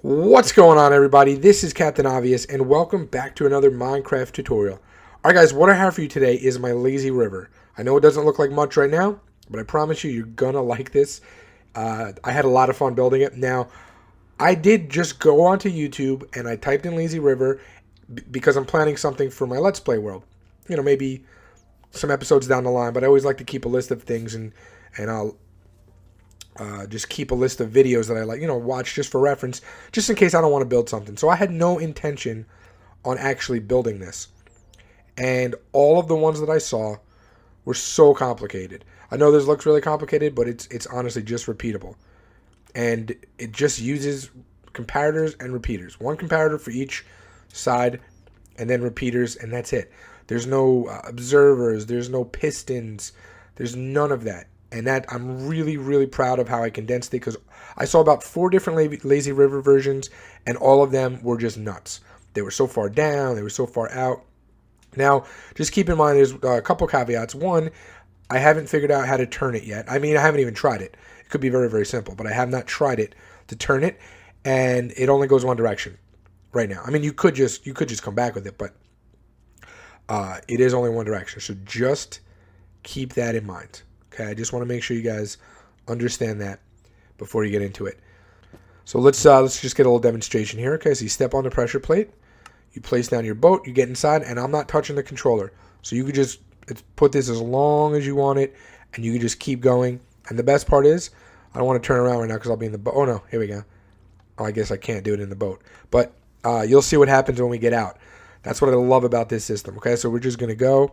What's going on, everybody? This is Captain Obvious, and welcome back to another Minecraft tutorial. Alright guys, what I have for you today is my lazy river. I know it doesn't look like much right now, but I promise you, you're gonna like this. I had a lot of fun building it. Now, I did just go onto YouTube and I typed in lazy river because I'm planning something for my Let's Play world. You know, maybe some episodes down the line, but I always like to keep a list of things and I'll just keep a list of videos that I like, watch just for reference, just in case I don't want to build something. So I had no intention on actually building this. And all of the ones that I saw were so complicated. I know this looks really complicated, but it's honestly just repeatable. And it just uses comparators and repeaters. One comparator for each side, and then repeaters, and that's it. There's no observers, there's no pistons, there's none of that. And that I'm really, really proud of how I condensed it, because I saw about 4 different lazy river versions, and all of them were just nuts. They were so far down, they were so far out. Now, just keep in mind, there's a couple caveats. One, I haven't figured out how to turn it yet. I mean, I haven't even tried it. It could be very, very simple, but I have not tried it to turn it, and it only goes one direction right now. I mean, you could just come back with it, but it is only one direction. So just keep that in mind. Okay, I just want to make sure you guys understand that before you get into it. So let's just get a little demonstration here. Okay, so you step on the pressure plate, you place down your boat, you get inside, and I'm not touching the controller. So you could just put this as long as you want it, and you can just keep going. And the best part is, I don't want to turn around right now because I'll be in the boat. Oh no, here we go. Oh, I guess I can't do it in the boat. But you'll see what happens when we get out. That's what I love about this system. Okay, so we're just going to go.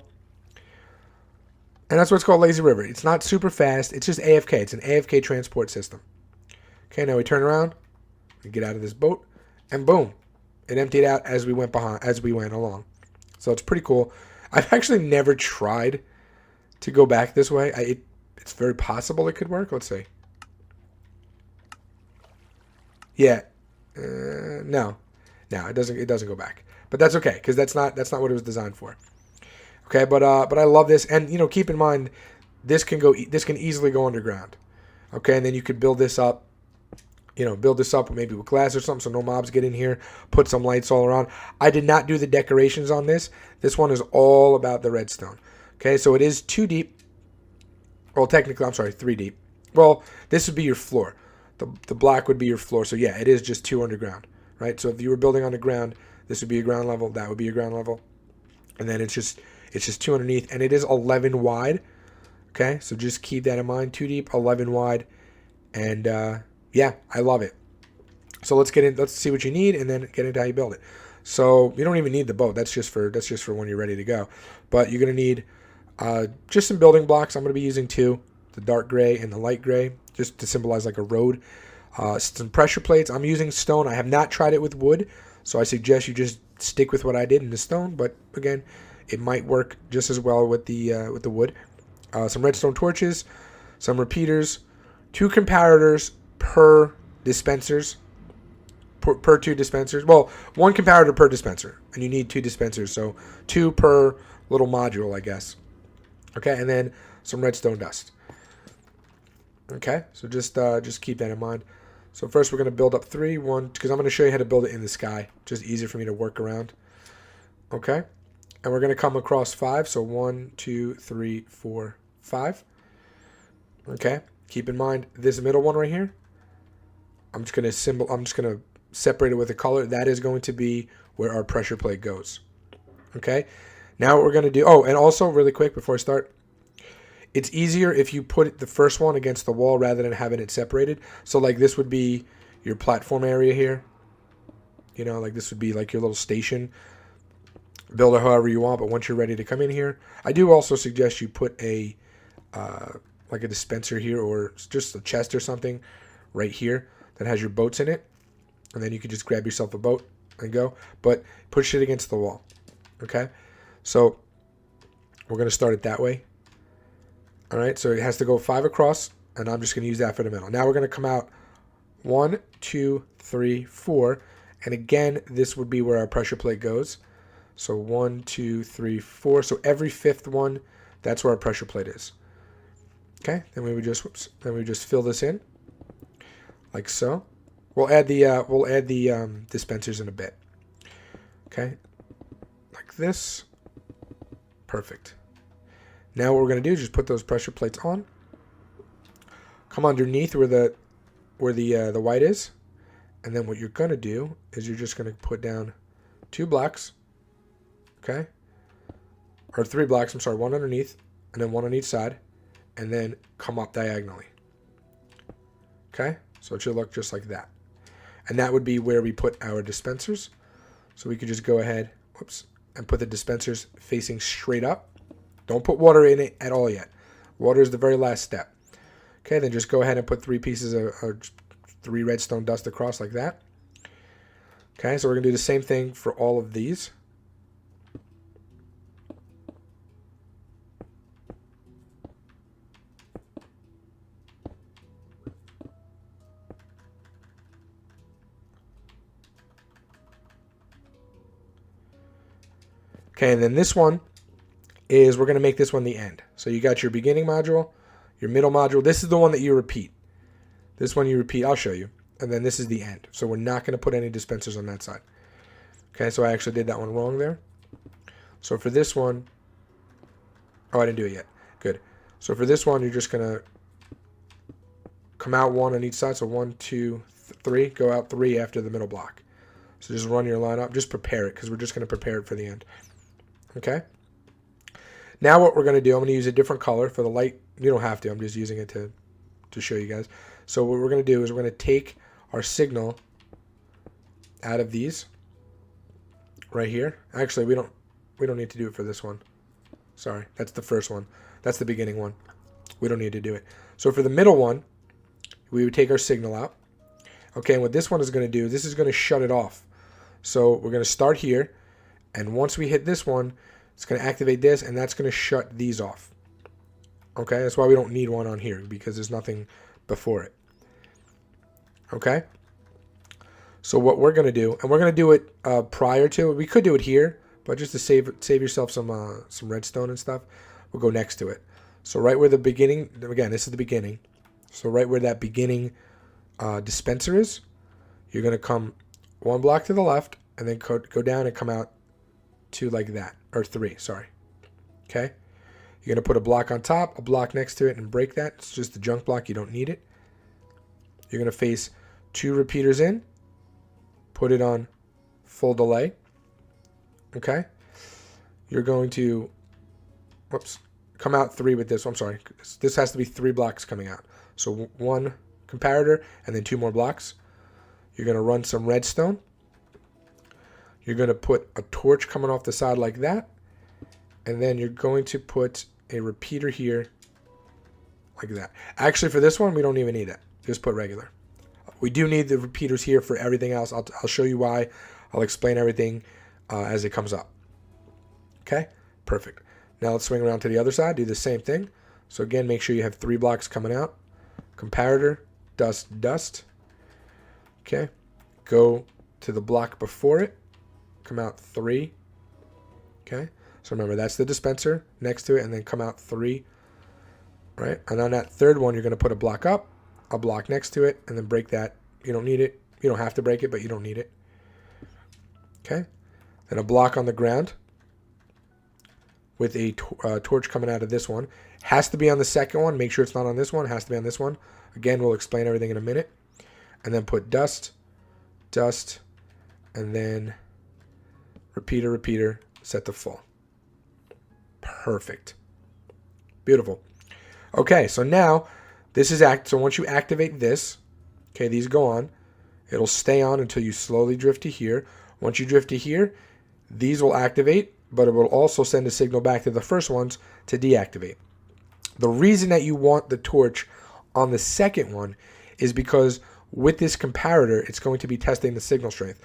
And that's what's called lazy river. It's not super fast. It's just AFK. It's an AFK transport system. Okay, now we turn around, we get out of this boat, and boom, it emptied out as we went along. So it's pretty cool. I've actually never tried to go back this way. It's very possible it could work. Let's see. Yeah, no, it doesn't go back. But that's okay, because that's not what it was designed for. Okay, but I love this, and keep in mind, this can easily go underground. Okay, and then you could build this up, maybe with glass or something, so no mobs get in here. Put some lights all around. I did not do the decorations on this. This one is all about the redstone. Okay, so it is 2 deep. Well, technically, I'm sorry, 3 deep. Well, this would be your floor. The black would be your floor. So yeah, it is just 2 underground, right? So if you were building on the ground, this would be your ground level. That would be your ground level, and then it's just 2 underneath, and it is 11 wide. Okay, so just keep that in mind. 2 deep, 11 wide, and yeah, I love it. So let's see what you need, and then get into how you build it. So you don't even need the boat. That's just for when you're ready to go. But you're gonna need just some building blocks. I'm gonna be using 2, the dark gray and the light gray, just to symbolize like a road. Some pressure plates. I'm using stone. I have not tried it with wood, so I suggest you just stick with what I did in the stone. But again, it might work just as well with the wood. Some redstone torches, some repeaters, 2 comparators per dispensers. Per 2 dispensers. Well, 1 comparator per dispenser, and you need 2 dispensers, so 2 per little module, I guess. Okay, and then some redstone dust. Okay, so just keep that in mind. So first we're going to build up 3, because I'm going to show you how to build it in the sky. Just easier for me to work around. Okay, and we're going to come across 5. So 1, 2, 3, 4, 5. Okay, keep in mind this middle one right here. I'm just going to separate it with a color. That is going to be where our pressure plate goes. Okay, now what we're going to do. Oh, and also really quick before I start, it's easier if you put the first one against the wall rather than having it separated. So like this would be your platform area here. Like this would be like your little station. Build it however you want, but once you're ready to come in here, I do also suggest you put a like a dispenser here, or just a chest or something right here that has your boats in it, and then you can just grab yourself a boat and go. But push it against the wall. Okay, so we're gonna start it that way. All right, so it has to go 5 across, and I'm just gonna use that for the middle. Now we're gonna come out 1, 2, 3, 4, and again this would be where our pressure plate goes. So 1, 2, 3, 4. So every 5th one, that's where our pressure plate is. Okay, then we would just fill this in like so. We'll add the dispensers in a bit. Okay, like this. Perfect. Now what we're going to do is just put those pressure plates on. Come underneath where the white is, and then what you're going to do is you're just going to put down 2 blocks. Okay, or 3 blocks. I'm sorry, 1 underneath, and then 1 on each side, and then come up diagonally. Okay, so it should look just like that, and that would be where we put our dispensers. So we could just go ahead, whoops, and put the dispensers facing straight up. Don't put water in it at all yet. Water is the very last step. Okay, then just go ahead and put 3 pieces of 3 redstone dust across like that. Okay, so we're going to do the same thing for all of these. Okay, and then this one is, we're going to make this one the end. So you got your beginning module, your middle module. This is the one that you repeat. This one you repeat, I'll show you. And then this is the end. So we're not going to put any dispensers on that side. Okay, so I actually did that one wrong there. So for this one, oh, I didn't do it yet. Good. So for this one, you're just going to come out 1 on each side. So 1, 2, 3. Go out 3 after the middle block. So just run your line up. Just prepare it, because we're just going to prepare it for the end. Okay. Now what we're going to do, I'm going to use a different color for the light. You don't have to. I'm just using it to show you guys. So what we're going to do is we're going to take our signal out of these right here. Actually, we don't need to do it for this one. Sorry, that's the first one. That's the beginning one. We don't need to do it. So for the middle one, we would take our signal out. Okay, and what this one is going to do, this is going to shut it off. So we're going to start here, and once we hit this one, it's going to activate this, and that's going to shut these off. Okay, that's why we don't need one on here, because there's nothing before it. Okay, so what we're going to do, and we're going to do it prior to it. We could do it here, but just to save yourself some redstone and stuff, we'll go next to it. So right where the beginning, again, this is the beginning. So right where that beginning dispenser is, you're going to come 1 block to the left, and then go down and come out 2 like that, or 3, sorry. Okay, you're going to put a block on top, a block next to it, and break that. It's just a junk block, you don't need it. You're going to face 2 repeaters in, put it on full delay. Okay, you're going to, whoops, come out 3 with this. I'm sorry, this has to be 3 blocks coming out. So 1 comparator and then 2 more blocks. You're going to run some redstone. You're going to put a torch coming off the side like that, and then you're going to put a repeater here like that. Actually, for this one, we don't even need it. Just put regular. We do need the repeaters here for everything else. I'll show you why. I'll explain everything as it comes up. Okay, perfect. Now let's swing around to the other side. Do the same thing. So again, make sure you have 3 blocks coming out. Comparator, dust, dust. Okay, go to the block before it. Come out 3. Okay, so remember, that's the dispenser next to it, and then come out 3. Right, and on that third one, you're going to put a block up, a block next to it, and then break that. You don't need it. You don't have to break it, but you don't need it. Okay, then a block on the ground with a torch coming out of this one. Has to be on the second one. Make sure it's not on this one. Has to be on this one. Again, we'll explain everything in a minute. And then put dust, dust, and then repeater, repeater, set to full. Perfect. Beautiful. Okay, so now this is so once you activate this, okay, these go on. It'll stay on until you slowly drift to here. Once you drift to here, these will activate, but it will also send a signal back to the first ones to deactivate. The reason that you want the torch on the second one is because with this comparator, it's going to be testing the signal strength.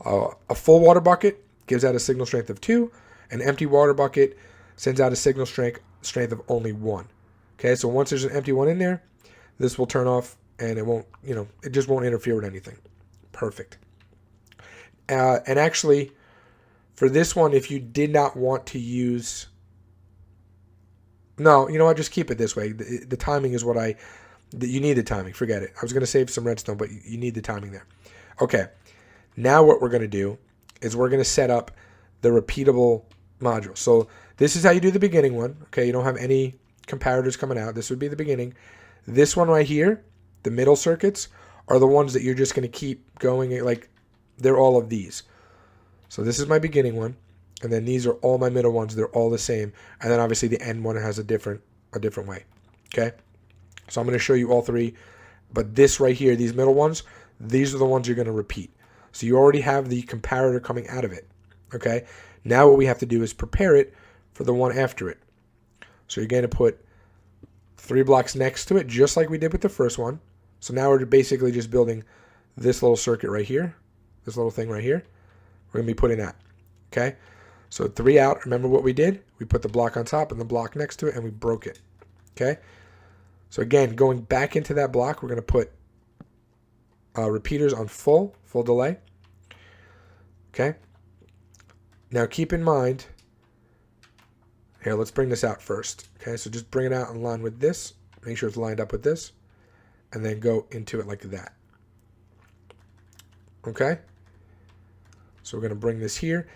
A full water bucket gives out a signal strength of 2. An empty water bucket sends out a signal strength of only 1. Okay, so once there's an empty one in there, this will turn off, and it won't, it just won't interfere with anything. Perfect. And actually, for this one, if you did not want to use, no, you know what, just keep it this way. The timing is what I You need the timing. Forget it. I was going to save some redstone, but you need the timing there. Okay. Now what we're going to do is we're going to set up the repeatable module. So this is how you do the beginning one. Okay. You don't have any comparators coming out. This would be the beginning. This one right here, the middle circuits, are the ones that you're just going to keep going. Like, they're all of these. So this is my beginning one. And then these are all my middle ones. They're all the same. And then obviously the end one has a different way. Okay. So I'm going to show you all three. But this right here, these middle ones, these are the ones you're going to repeat. So you already have the comparator coming out of it. Okay. Now what we have to do is prepare it for the one after it. So you're going to put 3 blocks next to it, just like we did with the first one. So now we're basically just building this little circuit right here, this little thing right here. We're going to be putting that. Okay. So 3 out. Remember what we did? We put the block on top and the block next to it, and we broke it. Okay. So again, going back into that block, we're going to put repeaters on full delay. Okay. Now keep in mind, here, let's bring this out first. Okay, so just bring it out in line with this. Make sure it's lined up with this. And then go into it like that. Okay. So we're going to bring this here.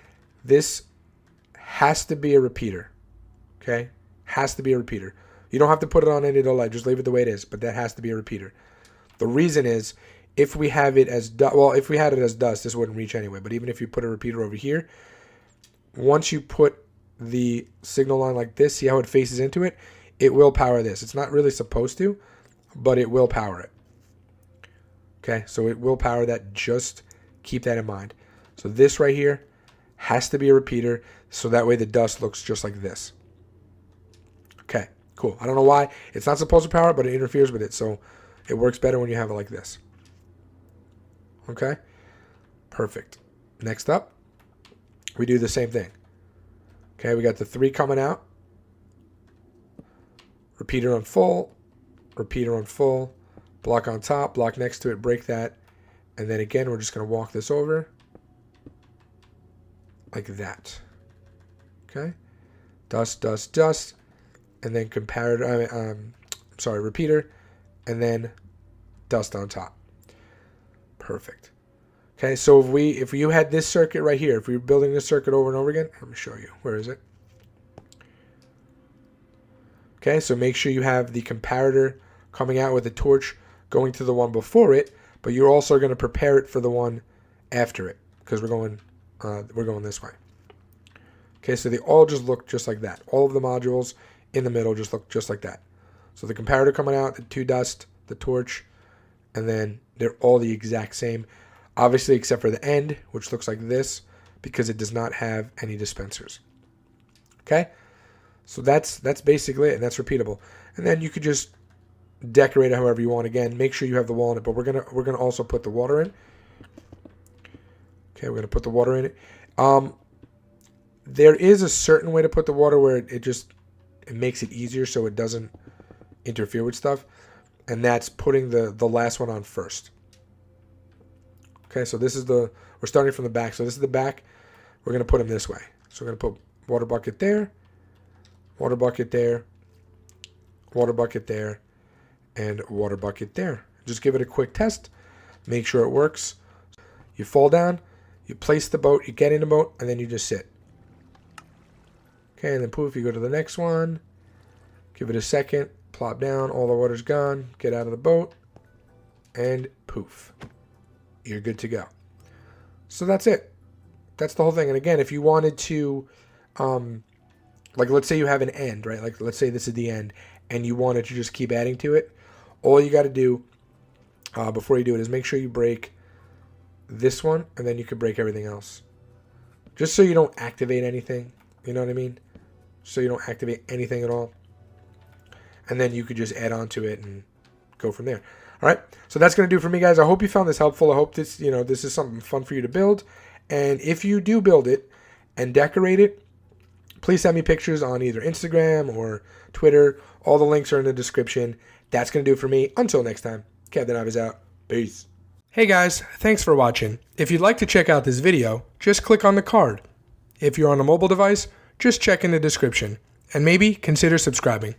This has to be a repeater. Okay. Has to be a repeater. You don't have to put it on any delay. Just leave it the way it is. But that has to be a repeater. The reason is, if we have it as if we had it as dust, this wouldn't reach anyway. But even if you put a repeater over here, once you put the signal line like this, see how it faces into it? It will power this. It's not really supposed to, but it will power it. Okay, so it will power that. Just keep that in mind. So this right here has to be a repeater, so that way the dust looks just like this. Okay, cool. I don't know why. It's not supposed to power it, but it interferes with it, so it works better when you have it like this. Okay, perfect. Next up, we do the same thing. Okay, we got the 3 coming out. Repeater on full, block on top, block next to it, break that. And then again, we're just going to walk this over like that. Okay, dust, dust, dust, and then comparator, repeater, and then dust on top. Perfect. Okay, so if you had this circuit right here, if we were building this circuit over and over again, let me show you. Where is it? Okay, so make sure you have the comparator coming out with the torch going to the one before it, but you're also going to prepare it for the one after it, because we're going this way. Okay, so they all just look just like that. All of the modules in the middle just look just like that. So the comparator coming out, the 2 dust, the torch, and then they're all the exact same. Obviously, except for the end, which looks like this, because it does not have any dispensers. Okay, so that's basically it, and that's repeatable. And then you could just decorate it however you want. Again, make sure you have the wall in it, but we're gonna also put the water in. Okay, we're gonna put the water in it. There is a certain way to put the water where it makes it easier, so it doesn't interfere with stuff, and that's putting the last one on first. Okay, so this is we're starting from the back. So this is the back. We're going to put them this way. So we're going to put water bucket there, water bucket there, water bucket there, and water bucket there. Just give it a quick test. Make sure it works. You fall down, you place the boat, you get in the boat, and then you just sit. Okay, and then poof, you go to the next one. Give it a second, plop down, all the water's gone, get out of the boat, and poof. You're good to go. So that's it. That's the whole thing. And again, if you wanted to, like let's say you have an end, right? Like let's say this is the end, and you wanted to just keep adding to it. All you got to do before you do it is make sure you break this one, and then you can break everything else. Just so you don't activate anything. You know what I mean? So you don't activate anything at all. And then you could just add on to it and go from there. All right, so that's going to do it for me, guys. I hope you found this helpful. I hope this, this is something fun for you to build. And if you do build it and decorate it, please send me pictures on either Instagram or Twitter. All the links are in the description. That's going to do it for me. Until next time, Captain Ive is out. Peace. Hey, guys. Thanks for watching. If you'd like to check out this video, just click on the card. If you're on a mobile device, just check in the description. And maybe consider subscribing.